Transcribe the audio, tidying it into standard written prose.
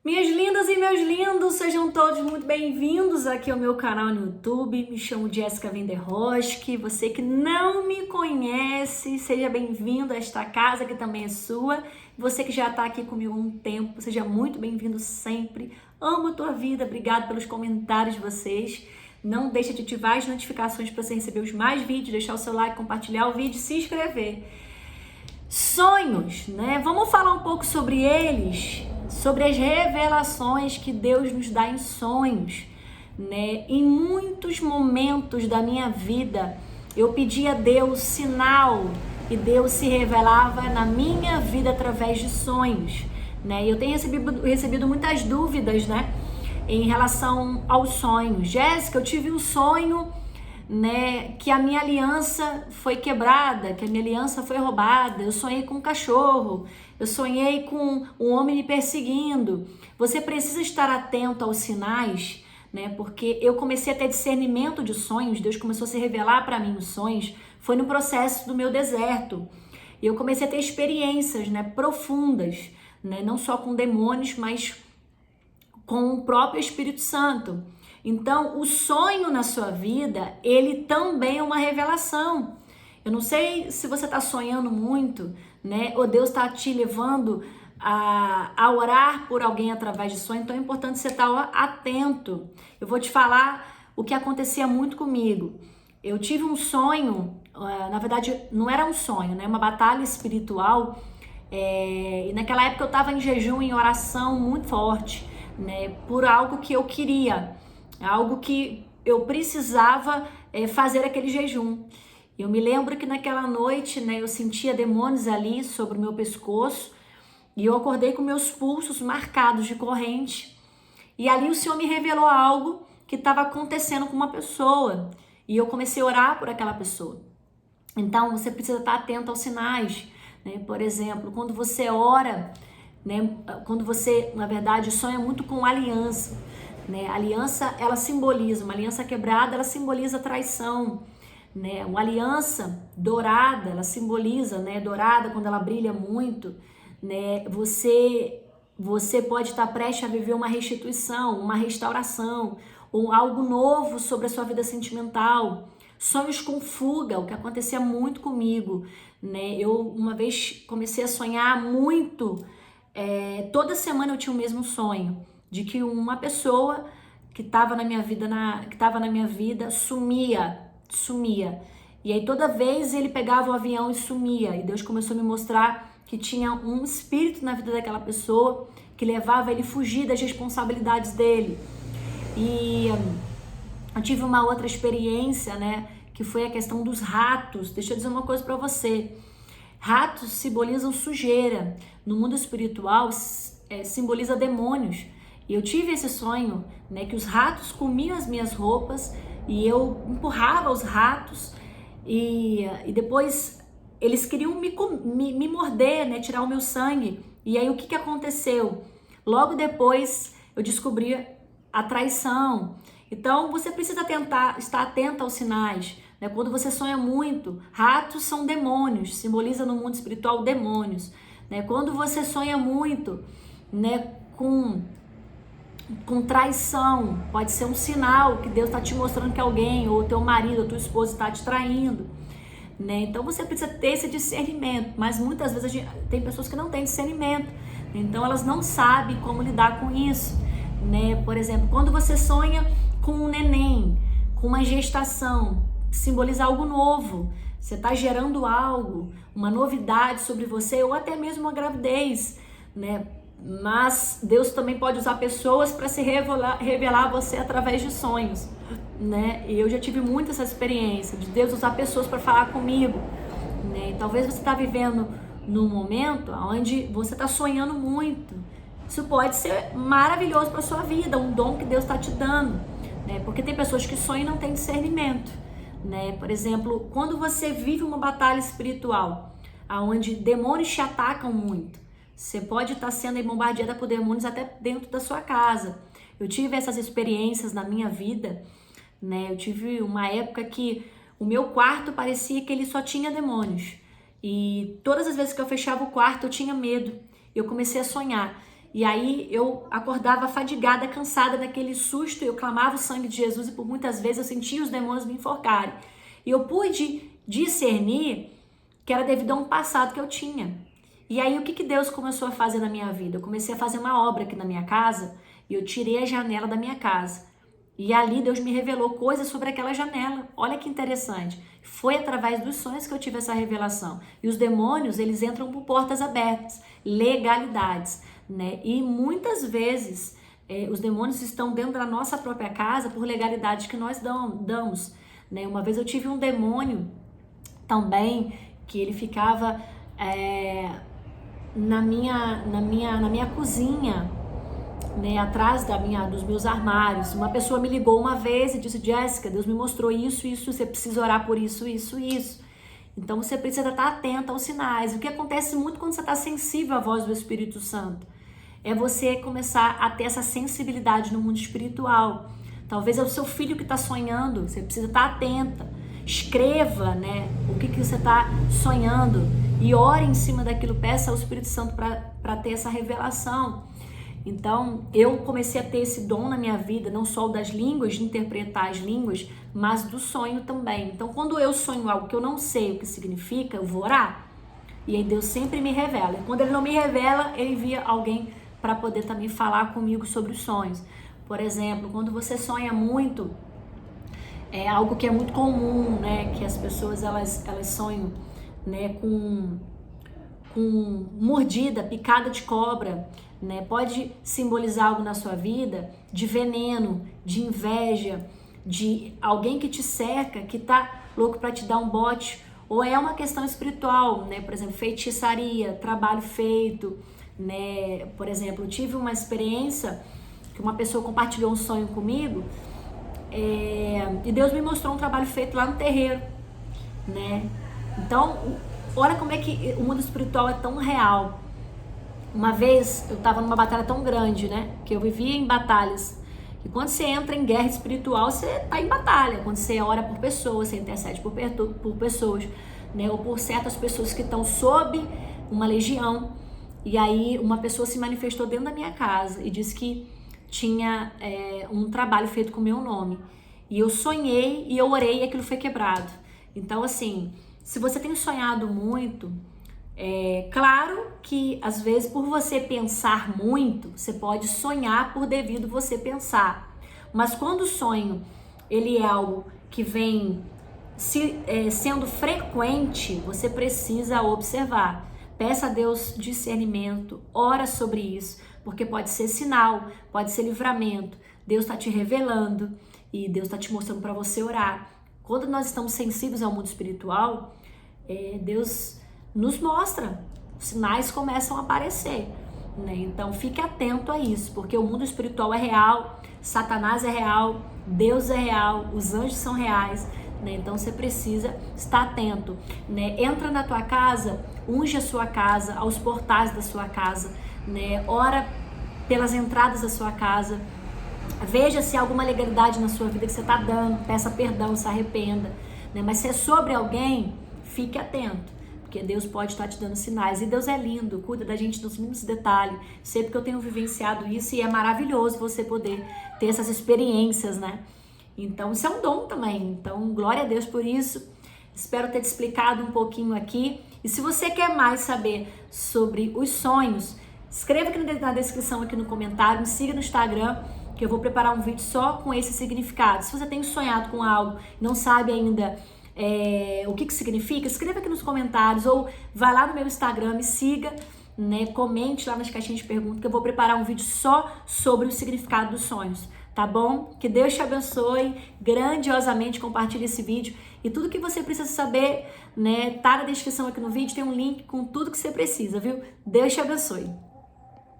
Minhas lindas e meus lindos, sejam todos muito bem-vindos aqui ao meu canal no YouTube. Me chamo Jéssica Venderroski. Você que não me conhece, seja bem-vindo a esta casa que também é sua. Você que já está aqui comigo há um tempo, seja muito bem-vindo sempre. Amo a tua vida, obrigado pelos comentários de vocês. Não deixe de ativar as notificações para você receber os mais vídeos, deixar o seu like, compartilhar o vídeo, se inscrever. Sonhos, né? Vamos falar um pouco sobre eles, sobre as revelações que Deus nos dá em sonhos, né? Em muitos momentos da minha vida, eu pedia a Deus sinal e Deus se revelava na minha vida através de sonhos, né? E eu tenho recebido muitas dúvidas, né? Em relação aos sonhos. Jéssica, eu tive um sonho, né, que a minha aliança foi quebrada, que a minha aliança foi roubada. Eu sonhei com um cachorro, eu sonhei com um homem me perseguindo. Você precisa estar atento aos sinais, né? Porque eu comecei a ter discernimento de sonhos, Deus começou a se revelar para mim os sonhos, foi no processo do meu deserto. E eu comecei a ter experiências, né, profundas, né, não só com demônios, mas com o próprio Espírito Santo. Então, o sonho na sua vida, ele também é uma revelação. Eu não sei se você está sonhando muito, né? Ou Deus está te levando a orar por alguém através de sonho. Então, é importante você estar atento. Eu vou te falar o que acontecia muito comigo. Eu tive um sonho, na verdade, não era um sonho, né? Uma batalha espiritual. E naquela época eu estava em jejum, em oração muito forte, né? Por algo que eu queria. Algo que eu precisava fazer aquele jejum. Eu me lembro que naquela noite, né, eu sentia demônios ali sobre o meu pescoço e eu acordei com meus pulsos marcados de corrente. E ali o Senhor me revelou algo que estava acontecendo com uma pessoa e eu comecei a orar por aquela pessoa. Então você precisa estar atento aos sinais, né? Por exemplo, quando você ora, né, quando você, na verdade, sonha muito com aliança. Né? A aliança, ela simboliza, uma aliança quebrada, ela simboliza traição, né? Uma aliança dourada, ela simboliza, né? Dourada quando ela brilha muito, né? Você pode estar prestes a viver uma restituição, uma restauração, ou algo novo sobre a sua vida sentimental. Sonhos com fuga, o que acontecia muito comigo, né? Eu uma vez comecei a sonhar muito, toda semana eu tinha o mesmo sonho, de que uma pessoa que estava na minha vida sumia. E aí toda vez ele pegava o avião e sumia. E Deus começou a me mostrar que tinha um espírito na vida daquela pessoa que levava ele a fugir das responsabilidades dele. E eu tive uma outra experiência, né, que foi a questão dos ratos. Deixa eu dizer uma coisa para você. Ratos simbolizam sujeira. No mundo espiritual, simboliza demônios. E eu tive esse sonho, né, que os ratos comiam as minhas roupas e eu empurrava os ratos e depois eles queriam me morder, né, tirar o meu sangue. E aí o que aconteceu? Logo depois eu descobri a traição. Então você precisa estar atento aos sinais, né? Quando você sonha muito, ratos são demônios, simboliza no mundo espiritual demônios, né? Quando você sonha muito, né, com traição, pode ser um sinal que Deus está te mostrando que alguém, ou teu marido, ou tua esposa está te traindo, né? Então você precisa ter esse discernimento, mas muitas vezes tem pessoas que não têm discernimento, então elas não sabem como lidar com isso, né? Por exemplo, quando você sonha com um neném, com uma gestação, simboliza algo novo, você está gerando algo, uma novidade sobre você, ou até mesmo uma gravidez, né? Mas Deus também pode usar pessoas para se revelar a você através de sonhos, né? E eu já tive muito essa experiência de Deus usar pessoas para falar comigo, né? E talvez você está vivendo num momento onde você está sonhando muito. Isso pode ser maravilhoso para sua vida, um dom que Deus está te dando, né? Porque tem pessoas que sonham e não têm discernimento, né? Por exemplo, quando você vive uma batalha espiritual, onde demônios te atacam muito, você pode estar sendo bombardeada por demônios até dentro da sua casa. Eu tive essas experiências na minha vida, né? Eu tive uma época que o meu quarto parecia que ele só tinha demônios. E todas as vezes que eu fechava o quarto, eu tinha medo. Eu comecei a sonhar. E aí eu acordava fadigada, cansada daquele susto, eu clamava o sangue de Jesus e por muitas vezes eu sentia os demônios me enforcarem. E eu pude discernir que era devido a um passado que eu tinha. E aí o que Deus começou a fazer na minha vida? Eu comecei a fazer uma obra aqui na minha casa e eu tirei a janela da minha casa. E ali Deus me revelou coisas sobre aquela janela. Olha que interessante. Foi através dos sonhos que eu tive essa revelação. E os demônios, eles entram por portas abertas, legalidades, né? E muitas vezes os demônios estão dentro da nossa própria casa por legalidades que nós damos, né? Uma vez eu tive um demônio também que ele ficava na minha cozinha, né, atrás dos meus armários. Uma pessoa me ligou uma vez e disse: Jéssica, Deus me mostrou isso, você precisa orar por isso. Então você precisa estar atenta aos sinais. O que acontece muito quando você está sensível à voz do Espírito Santo é você começar a ter essa sensibilidade no mundo espiritual. Talvez é o seu filho que está sonhando, você precisa estar atenta. Escreva, né, o que você está sonhando e ore em cima daquilo, peça ao Espírito Santo para ter essa revelação. Então, eu comecei a ter esse dom na minha vida, não só o das línguas, de interpretar as línguas, mas do sonho também. Então, quando eu sonho algo que eu não sei o que significa, eu vou orar. E aí Deus sempre me revela. E quando Ele não me revela, Ele envia alguém para poder também falar comigo sobre os sonhos. Por exemplo, quando você sonha muito, é algo que é muito comum, né? Que as pessoas, elas sonham, né, com mordida, picada de cobra, né? Pode simbolizar algo na sua vida de veneno, de inveja, de alguém que te cerca, que tá louco para te dar um bote, ou é uma questão espiritual, né? Por exemplo, feitiçaria, trabalho feito, né? Por exemplo, eu tive uma experiência que uma pessoa compartilhou um sonho comigo, e Deus me mostrou um trabalho feito lá no terreiro, né? Então, olha como é que o mundo espiritual é tão real. Uma vez eu estava numa batalha tão grande, né? Que eu vivia em batalhas. E quando você entra em guerra espiritual, você está em batalha. Quando você ora por pessoas, você intercede por pessoas, né? Ou por certas pessoas que estão sob uma legião. E aí uma pessoa se manifestou dentro da minha casa e disse que tinha um trabalho feito com o meu nome. E eu sonhei e eu orei e aquilo foi quebrado. Então, assim, se você tem sonhado muito, claro que às vezes por você pensar muito, você pode sonhar por devido você pensar. Mas quando o sonho, ele é algo que vem sendo frequente, você precisa observar. Peça a Deus discernimento, ora sobre isso, porque pode ser sinal, pode ser livramento. Deus está te revelando e Deus está te mostrando para você orar. Quando nós estamos sensíveis ao mundo espiritual, Deus nos mostra, os sinais começam a aparecer, né? Então fique atento a isso, porque o mundo espiritual é real, Satanás é real, Deus é real, os anjos são reais, né? Então você precisa estar atento, né? Entra na tua casa, unge a sua casa, aos portais da sua casa, né? Ora pelas entradas da sua casa, veja se há alguma legalidade na sua vida que você está dando, peça perdão, se arrependa, né? Mas se é sobre alguém, fique atento, porque Deus pode estar te dando sinais. E Deus é lindo, cuida da gente nos mínimos detalhes. Sei porque eu tenho vivenciado isso e é maravilhoso você poder ter essas experiências, né? Então isso é um dom também. Então glória a Deus por isso. Espero ter te explicado um pouquinho aqui. E se você quer mais saber sobre os sonhos, escreva aqui na descrição, aqui no comentário, me siga no Instagram, que eu vou preparar um vídeo só com esse significado. Se você tem sonhado com algo, não sabe ainda o que significa, escreva aqui nos comentários ou vai lá no meu Instagram, me siga, né? Comente lá nas caixinhas de perguntas que eu vou preparar um vídeo só sobre o significado dos sonhos, tá bom? Que Deus te abençoe grandiosamente, compartilhe esse vídeo e tudo que você precisa saber, né? Tá na descrição aqui no vídeo, tem um link com tudo que você precisa, viu? Deus te abençoe.